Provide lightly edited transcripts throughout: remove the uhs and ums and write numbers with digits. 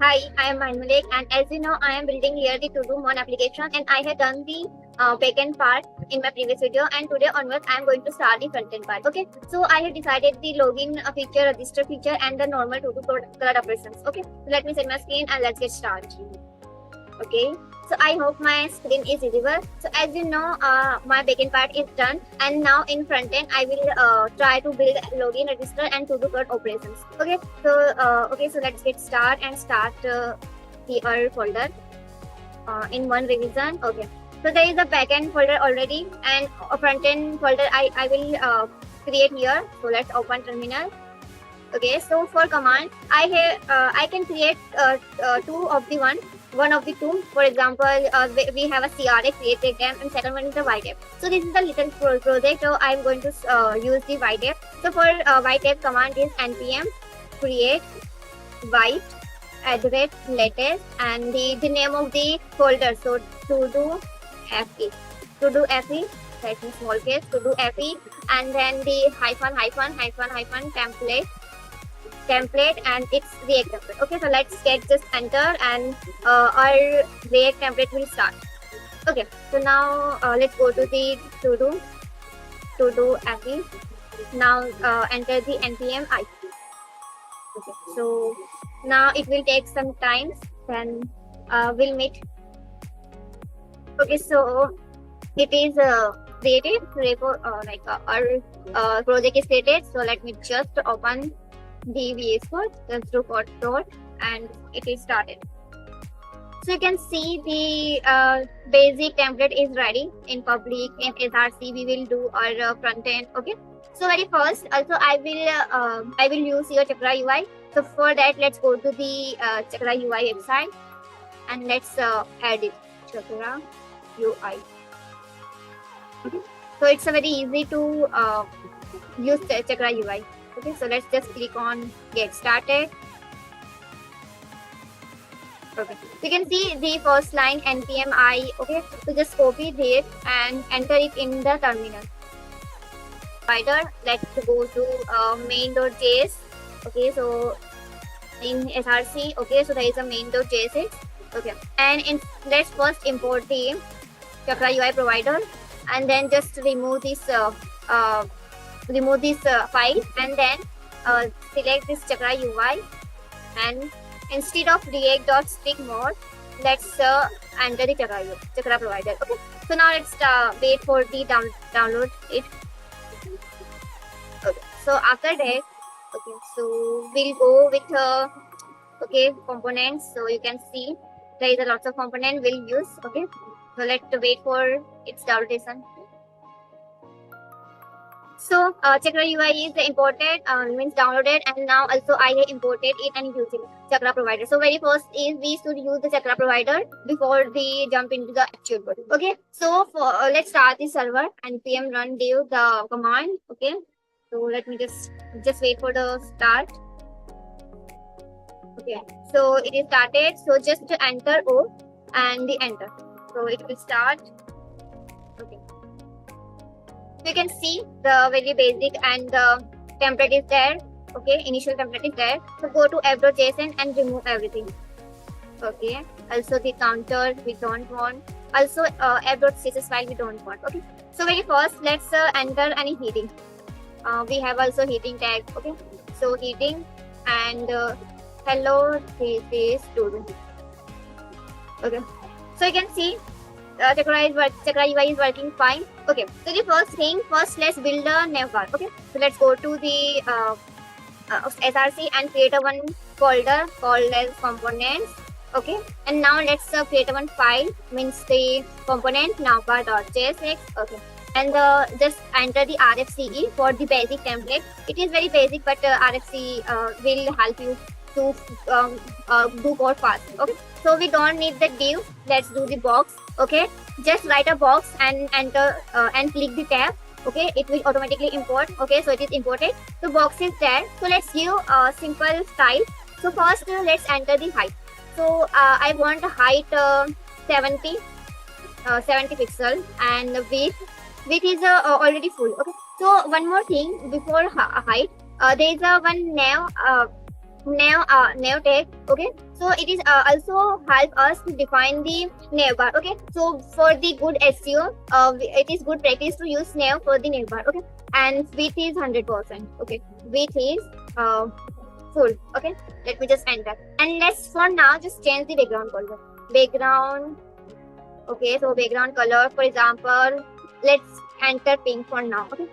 Hi, I am Manmalik, and as you know, I am building here the Todo MERN application, and I have done the backend part in my previous video, and today onwards I am going to start the front-end part. Okay, so I have decided the login feature, register feature, and the normal Todo cloud operations. Okay, so let me set my screen and let's get started. Okay, so I hope my screen is visible. So as you know, my backend part is done, and now in front end I will try to build login, register, and to do cloud operations. Okay, so let's get started and start the folder in one revision. Okay, so there is a backend folder already, and a front end folder I will create here. So let's open terminal. Okay, so for command I can create two of the one of the two. For example, we have a CRA created them, and second one is the white. So this is the little project. So I'm going to use the white. So for white command is npm create white latest, and the name of the folder. So to do fe, that's in small case, to do fe, and then the hyphen template and its React template. Okay, so let's get just enter, and our React template will start. Okay, so now let's go to the to do fe. Now enter the npm I. Okay, so now it will take some time, then we'll meet. Okay, so it is created, our project is created. So let me just open the VS Code, just do code, and it is started. So you can see the basic template is ready. In public, in SRC, we will do our front end. Okay, so very first, also I will use your Chakra UI. So for that, let's go to the Chakra UI website, and let's add it, Chakra UI. Okay, so it's a very easy to use Chakra UI. Okay, so let's just click on get started. Okay, you can see the first line npm I. Okay, so just copy this and enter it in the terminal. Provider, let's go to main.js. Okay, so in src, okay, so there is a main.js. Okay, and let's first import the Chakra UI provider, and then just remove this file, and then select this Chakra UI, and instead of react.stick mode, let's enter the Chakra provider. Okay, so now let's wait for the download it. Okay, so after that, okay, so we'll go with components. So you can see there is a lots of component we'll use. Okay, so let's wait for its downloadation. So Chakra UI is imported, means downloaded, and now also I have imported it and using Chakra provider. So very first is we should use the Chakra provider before the jump into the actual code. Okay, so for let's start the server, npm run dev the command. Okay, so let me just wait for the start. Okay, so it is started. So just enter O and the enter. So it will start. Okay, you can see the very basic and the template is there. Okay, initial template is there. So go to app.json and remove everything. Okay, also the counter we don't want. Also app.css file we don't want. Okay, so very first let's enter any heading. We have also heading tag. Okay, so heading and hello, this is Todo. Okay, so you can see Chakra UI is working fine. Okay, so the first let's build a navbar. Okay, so let's go to the src and create a one folder called as components. Okay, and now let's create a one file, means the component navbar.jsx. Okay, and just enter the RFCE for the basic template. It is very basic, but RFCE will help you to do code fast. Okay, so we don't need the div. Let's do the box. Okay, just write a box and enter and click the tab. Okay, it will automatically import. Okay, so it is imported. So box is there. So let's give a simple style. So first let's enter the height. So I want height 70 pixel, and width is already full. Okay, so one more thing before height, there is a one nav nav tag. Okay, so it is also help us to define the navbar. Okay, so for the good SEO, it is good practice to use nav for the navbar. Okay, and width is 100%. Okay, width is full. Okay, let me just enter, and let's for now just change the background color. Background. Okay, so background color, for example, let's enter pink for now. Okay.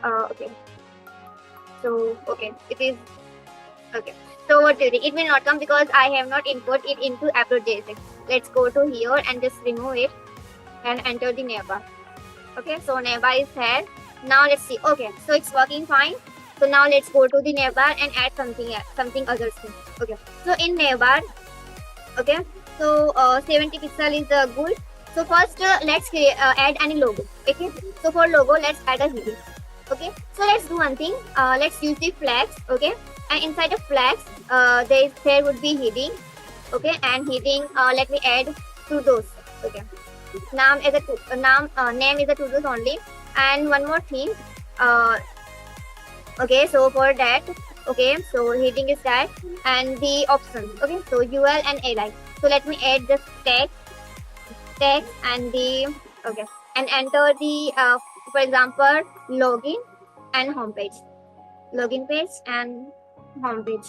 Okay. So okay, it is okay. So what do you think? It will not come because I have not input it into app.js. Let's go to here and just remove it and enter the navbar. Okay, so navbar is here. Now let's see. Okay, so it's working fine. So now let's go to the navbar and add something other thing. Okay, so in navbar, okay, so 70 pixel is good. So first let's add any logo. Okay, so for logo let's add a heading. Okay, so let's do one thing. Let's use the flags. Okay, and inside the flags there would be heading. Okay, and heading let me add to those. Okay, name is a to those only. And one more thing. Okay, so for that, okay, so heading is that, and the options. Okay, so UL and ALI. So let me add the text and the okay, and enter the for example login and homepage, login page and homepage.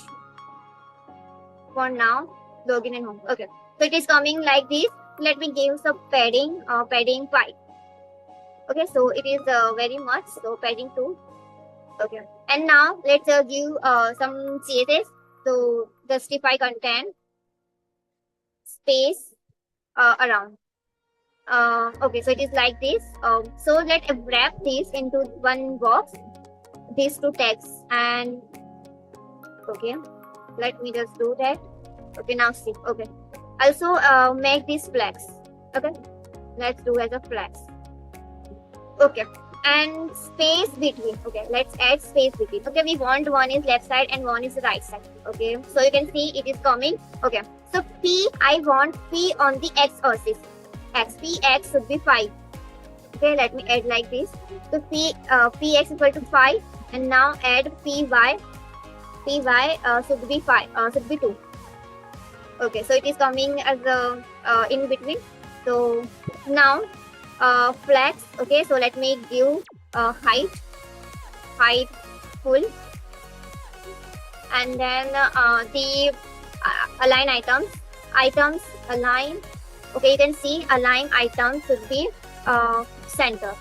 For now, login and home. Okay, so it is coming like this. Let me give some padding. Padding 5. Okay, so it is very much. So padding 2. Okay, and now let's give some CSS. So justify content space around. Okay, so it is like this. So let's wrap this into one box. These two tags and okay, let me just do that. Okay, now see. Okay, also make these flags. Okay, let's do as a flags. Okay, and space between. Okay, let's add space between. Okay, we want one is left side and one is the right side. Okay, so you can see it is coming. Okay, so P, I want P on the X axis. Px should be 5. Okay, let me add like this. So Px equal to 5, and now add Py. Py should be 5. Should be 2. Okay, so it is coming as a in between. So now flags. Okay, so let me give height full, and then the align items align. Okay, you can see align items should be center.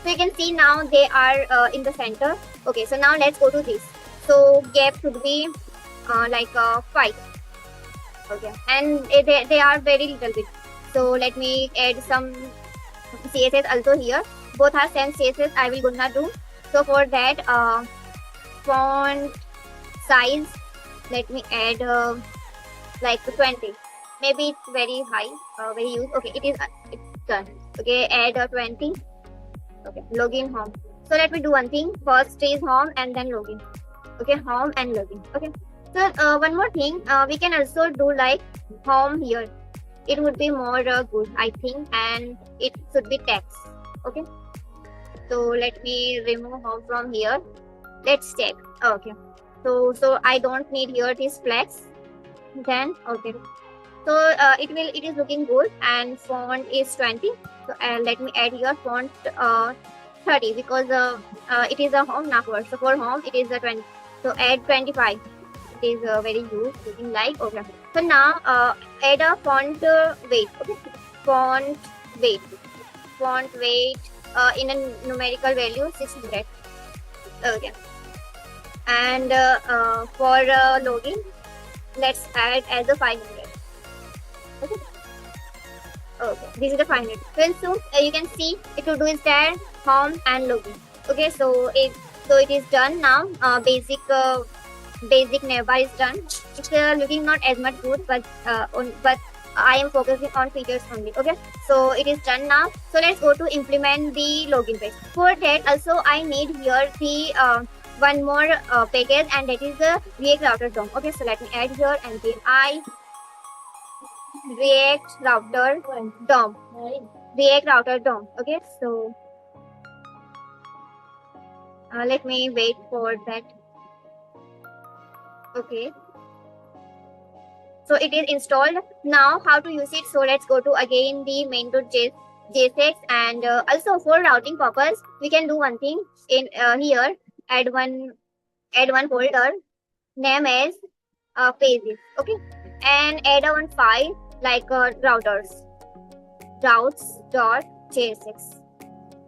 So you can see now they are in the center. Okay, so now let's go to this. So gap should be like 5. Okay, and they are very little bit. So let me add some CSS also here. Both are same CSS I will gonna do. So for that font size, let me add like 20. Maybe it's very high, very huge. Okay, it's done. Okay, add 20. Okay, login home. So let me do one thing. First is home and then login. Okay, home and login. Okay. So one more thing, we can also do like home here. It would be more good, I think, and it should be text. Okay. So let me remove home from here. Let's check. Okay. So I don't need here these flags. Then okay. So it is looking good, and font is 20. So let me add here font 30 because it is a home number. So for home it is a 20. So add 25. It is very huge, looking like. Okay. So now add a font weight. Okay. Font weight in a numerical value 600. Okay. And for login, let's add as a 500. Okay. Okay, this is the 500. So you can see it will do is there home and login. Okay, so it is done now. Basic navbar is done. It's looking not as much good, but I am focusing on features only. Okay, so it is done now. So let's go to implement the login page. For that also I need here the one more package, and that is the React Router DOM. Okay, so let me add here and then React Router DOM. React Router DOM. Okay, so let me wait for that. Okay, so it is installed. Now how to use it? So let's go to again the main.jsx, and also for routing purpose we can do one thing in here. Add one folder, name as pages. Okay, and add a one file like routes.jsx.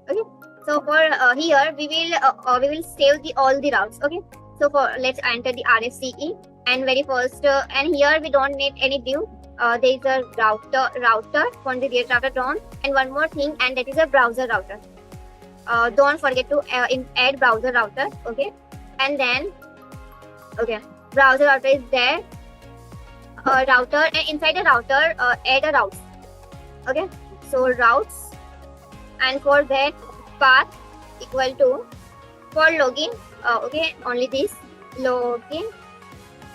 Okay, so for here we will save the all the routes. Okay, so for let's enter the RFCE, and very first and here we don't need any view. There is a router from the React router drawn, and one more thing, and that is a browser router. Don't forget to add browser router. Okay, and then okay, browser router is there. Router, and inside the router add a routes. Okay, so routes, and for that path equal to for login. Okay, only this login.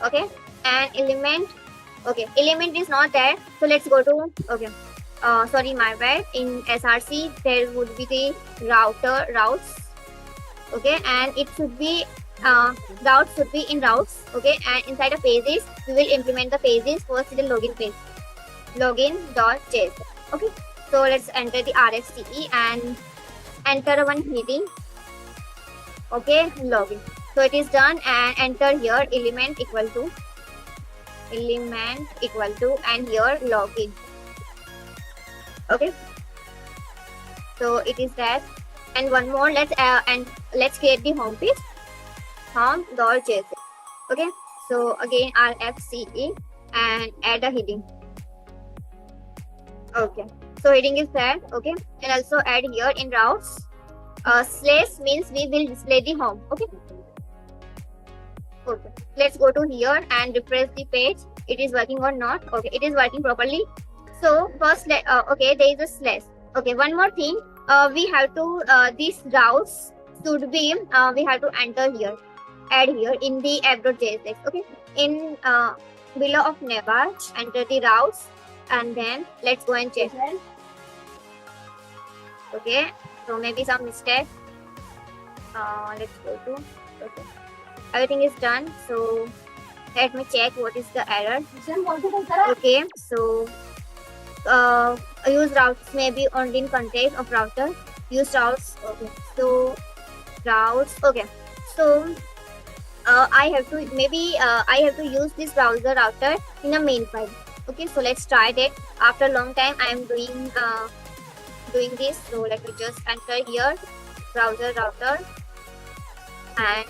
Okay, and element. Okay, element is not there, so let's go to okay. Sorry, my bad. In SRC there would be the routes. Okay, and it should be routes should be in routes. Okay, and inside the pages we will implement the pages. First the login page, login.js. Okay, so let's enter the RFCE and enter one heading. Okay, login. So it is done, and enter here element equal to and here login. Okay, so it is that, and one more. Let's create the home page, home.js. Okay, so again RFCE and add a heading. Okay, so heading is there. Okay, and also add here in routes slash means we will display the home. Okay, let's go to here and refresh the page. It is working or not? Okay, it is working properly. So first okay, there is a slash. Okay, one more thing, we have to these routes should be we have to enter here, add here in the app.jsx. Okay, in below of navbar enter the routes, and then let's go and check. Okay, so maybe some mistake. Let's go to okay, everything is done. So let me check what is the error. Okay, so use routes maybe only in context of router. Use routes. Okay, so routes. Okay, so I have to use this browser router in a main file. Okay, so let's try that. After a long time I am doing this. So let me just enter here browser router, and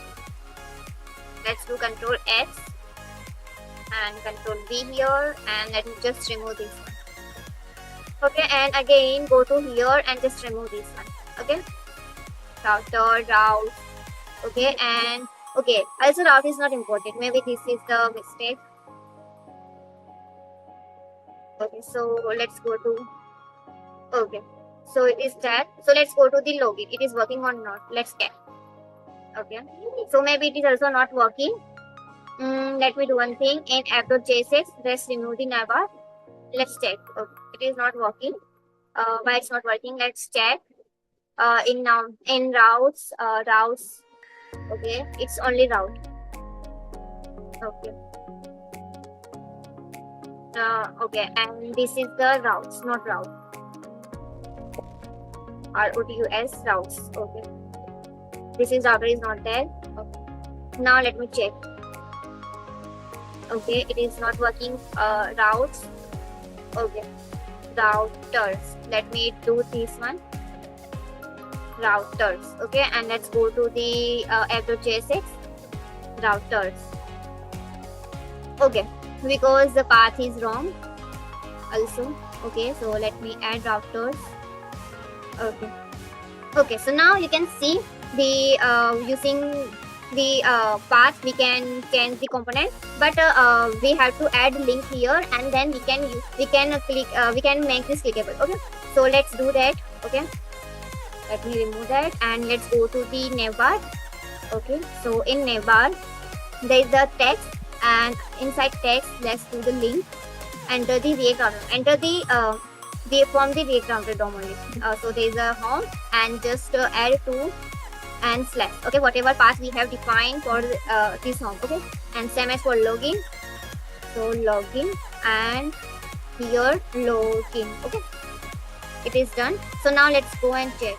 let's do Control X and Control V here, and let me just remove this one. Okay, and again go to here and just remove this one. Okay, router route. Okay, and okay, also route is not important. Maybe this is the mistake. Okay, so let's go to okay, so it is that. So let's go to the login. It is working or not? Let's check. Okay, so maybe it is also not working. Let me do one thing. In app.jsx, let's remove the navbar. Let's check. Okay, it is not working. Why it's not working? Let's check. In routes, routes. Okay, it's only route. Okay. Okay, and this is the routes, not route. ROUTS routes. Okay, this is router is not there. Okay. Now let me check. Okay, it is not working. Routes. Okay, routers. Let me do this one. Routers. Okay, and let's go to the app.jsx routers. Okay, because the path is wrong also. Okay, so let me add routers. Okay, okay, so now you can see the using the path we can change the component, but we have to add link here, and then we can make this clickable. Okay, so let's do that. Okay, let me remove that, and let's go to the navbar. Okay, so in navbar there is the text, and inside text let's do the link. Enter the React router. Enter the from the React router DOM only. So there is a home, and just add to and slash. Okay, whatever path we have defined for this home. Okay, and same as for login. So login and here login. Okay, it is done. So now let's go and check.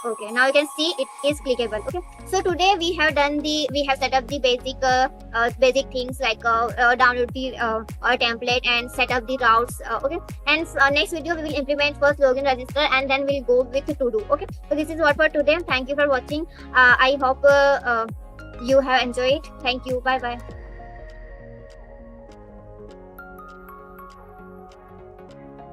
Okay, now you can see it is clickable. Okay, so today we have set up the basic things like download the template and set up the routes. Okay, and next video we will implement first login, register, and then we'll go with to do. Okay, so this is what for today. Thank you for watching. I hope you have enjoyed. Thank you. Bye bye.